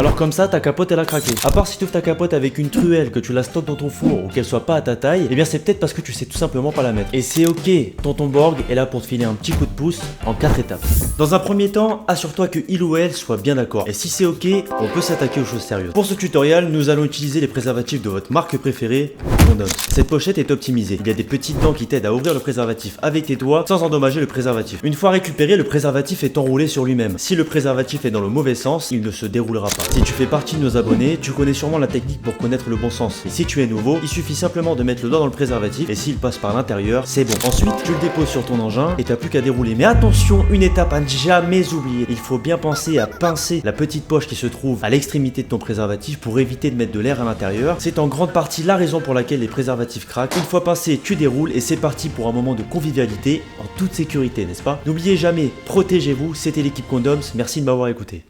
Alors comme ça, ta capote elle a craqué. À part si tu ouvres ta capote avec une truelle, que tu la stockes dans ton four ou qu'elle soit pas à ta taille, eh bien c'est peut-être parce que tu sais tout simplement pas la mettre. Et c'est ok, tonton Borg est là pour te filer un petit coup de pouce en 4 étapes. Dans un premier temps, assure-toi que il ou elle soit bien d'accord. Et si c'est ok, on peut s'attaquer aux choses sérieuses. Pour ce tutoriel, nous allons utiliser les préservatifs de votre marque préférée, Condom. Cette pochette est optimisée. Il y a des petites dents qui t'aident à ouvrir le préservatif avec tes doigts sans endommager le préservatif. Une fois récupéré, le préservatif est enroulé sur lui-même. Si le préservatif est dans le mauvais sens, il ne se déroulera pas. Si tu fais partie de nos abonnés, tu connais sûrement la technique pour connaître le bon sens. Et si tu es nouveau, il suffit simplement de mettre le doigt dans le préservatif et s'il passe par l'intérieur, c'est bon. Ensuite, tu le déposes sur ton engin et t'as plus qu'à dérouler. Mais attention, une étape à ne jamais oublier. Il faut bien penser à pincer la petite poche qui se trouve à l'extrémité de ton préservatif pour éviter de mettre de l'air à l'intérieur. C'est en grande partie la raison pour laquelle les préservatifs craquent. Une fois pincé, tu déroules et c'est parti pour un moment de convivialité en toute sécurité, n'est-ce pas? N'oubliez jamais, protégez-vous. C'était l'équipe Condoms. Merci de m'avoir écouté.